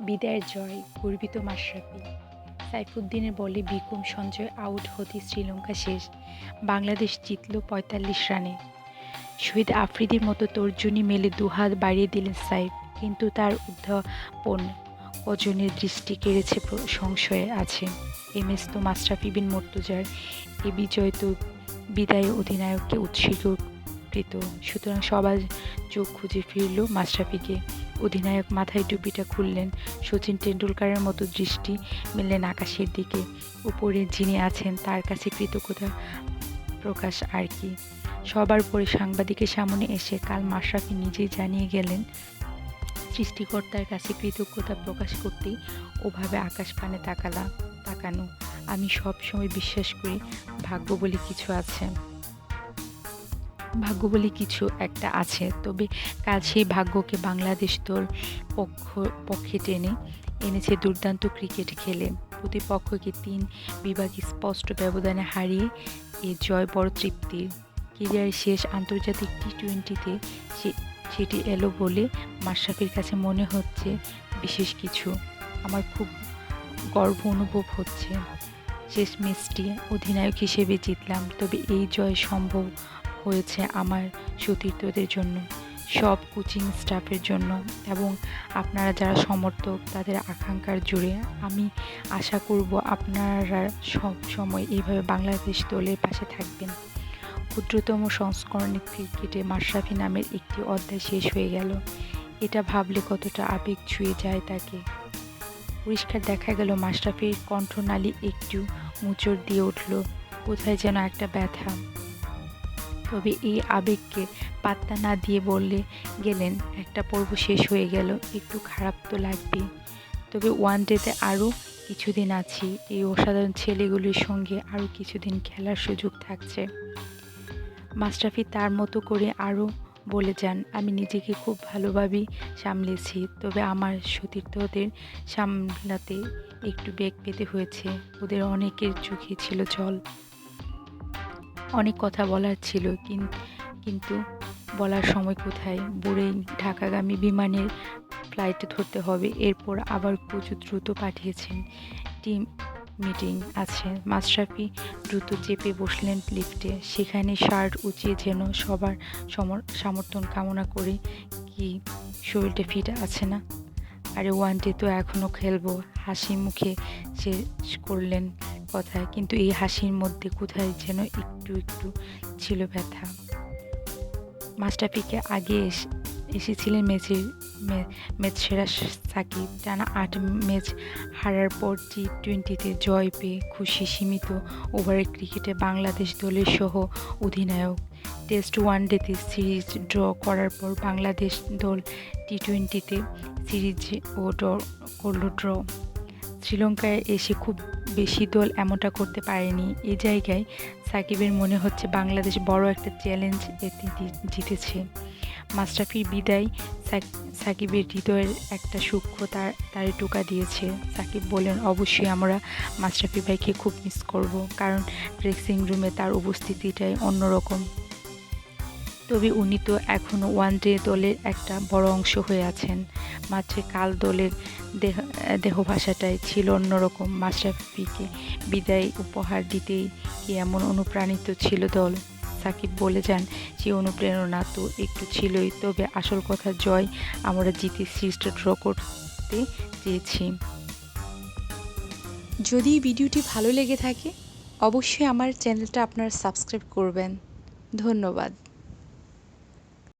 বিদায়ের জয়, গর্বিত মাশরাফি। সাইফুদ্দিনের বলে বিক্রম সঞ্জয় আউট হতে শ্রীলঙ্কা শেষ। বাংলাদেশ জিতল ৪৫ রানে। শহীদ আফ্রিদির মতো তর্জনী মেলে দুহাত বাড়িয়ে দিলেন সাইফ, কিন্তু তার উদ্যাপন কজনের দৃষ্টি কেড়েছে সংশয়ে আছে। এমএস তো মাশরাফি বিন মুর্তজার এ বিজয় তো বিদায়ে অধিনায়ককে উৎসর্গীকৃত, সুতরাং সবার চোখ খুঁজে ফিরল মাশরাফিকে। অধিনায়ক মাথায় টুপিটা খুললেন, শচীন টেন্ডুলকারের মতো দৃষ্টি মেললেন আকাশের দিকে। উপরে যিনি আছেন তার কাছে কৃতজ্ঞতা প্রকাশ আর কি। সবার পরে সাংবাদিকের সামনে এসে কাল মাশরাফি নিজেই জানিয়ে গেলেন, সৃষ্টিকর্তার কাছে কৃতজ্ঞতা প্রকাশ করতেই ওভাবে আকাশ পানে তাকানো। আমি সব সময় বিশ্বাস করি ভাগ্য বলে কিছু একটা আছে, তবে কাল সেই ভাগ্যকে বাংলাদেশ দল পক্ষে টেনে এনেছে দুর্দান্ত ক্রিকেট খেলে। প্রতিপক্ষকে ৩ বিভাগে স্পষ্ট ব্যবধানে হারিয়ে এ জয় বড় তৃপ্তির। ক্যারিয়ারের শেষ আন্তর্জাতিক টি-20তে সেটি এলো বলে মাশরাফির কাছে মনে হচ্ছে বিশেষ কিছু। আমার খুব গর্ব অনুভব হচ্ছে। শেষ ম্যাচটি অধিনায়ক হিসেবে জিতলাম, তবে এই জয় সম্ভব হয়েছে আমার সতীর্থদের জন্য, সব কোচিং স্টাফের জন্য এবং আপনারা যারা সমর্থক তাদের আকাঙ্ক্ষার জোরে। আমি আশা করব আপনারা সব সময় এইভাবে বাংলাদেশ দলের পাশে থাকবেন। ক্ষুদ্রতম সংস্করণে ক্রিকেটে মাশরাফি নামের একটি অধ্যায় শেষ হয়ে গেল। এটা ভাবলে কতটা আবেগ ছুঁয়ে যায় তাকে। পরিষ্কার দেখা গেল মাশরাফির কণ্ঠনালী একটু মোচড় দিয়ে উঠল, কোথায় যেন একটা ব্যথা। তবে এই আবেগকে পাত্তা না দিয়ে বললে গেলেন, একটা পর্ব শেষ হয়ে গেল, একটু খারাপ তো লাগবেই, তবে ওয়ানডেতে আরও কিছুদিন আছি। এই অসাধারণ ছেলেগুলির সঙ্গে আরও কিছুদিন খেলার সুযোগ থাকছে। মাশরাফি তার মতো করে আরও বলে যান, আমি নিজেকে খুব ভালোভাবেই সামলেছি, তবে আমার সতীর্থদের সামলাতে একটু বেগ পেতে হয়েছে। ওদের অনেকের চোখে ছিল জল। অনেক কথা বলার ছিল, কিন্তু বলার সময় কোথায়। বুড়েই ঢাকাগামী বিমানের ফ্লাইটে ধরতে হবে, এরপর আবার কোচ দ্রুত পাঠিয়েছেন, টিম মিটিং আছে। মাশরাফি দ্রুত চেপে বসলেন লিফটে, সেখানে শার্ট উঁচিয়ে যেন সবার সমর্থন কামনা করে। কি শরীরটা ফিট আছে না? আরে ওয়ানডে তো এখনও খেলবো। হাসি মুখে শেষ করলেন কথা, কিন্তু এই হাসির মধ্যে কোথায় যেন একটু ছিল ব্যথা। মাশরাফিকে আগে এসেছিলেন ম্যাচ সেরা সাকিব। টানা ৮ ম্যাচ হারার পর টি-20তে জয় পেয়ে খুশি। সীমিত ওভারের ক্রিকেটে বাংলাদেশ দলের সহ অধিনায়ক। টেস্ট ওয়ানডেতে সিরিজ ড্র করার পর বাংলাদেশ দল টি-20তে সিরিজও ড্র। শ্রীলঙ্কায় এসে খুব বেশি দল এমনটা করতে পারেনি। এ জায়গায় সাকিবের মনে হচ্ছে বাংলাদেশ বড় একটা চ্যালেঞ্জ এতে জিতেছে। মাশরাফির বিদায় সাকিবের হৃদয়ের একটা সূক্ষ্ম তারে টোকা দিয়েছে। সাকিব বলেন, অবশ্যই আমরা মাশরাফি ভাইকে খুব মিস করব, কারণ ড্রেসিং রুমে তার উপস্থিতিটাই অন্যরকম। তবে উনি তো এখনও ওয়ানডে দলের একটা বড় অংশ হয়ে আছেন। মাত্র কাল দলের দেহভাষাটাই ছিল অন্যরকম। মাশরাফিকে বিদায় উপহার দিতেই কি এমন অনুপ্রাণিত ছিল দল? সাকিব বলে যান, সে অনুপ্রেরণা তো একটু ছিলই, তবে আসল কথা জয়। আমরা জিতে সিরিজটা ড্র করতে চেয়েছি। যদি ভিডিওটি ভালো লেগে থাকে অবশ্যই আমার চ্যানেলটা আপনারা সাবস্ক্রাইব করবেন। ধন্যবাদ।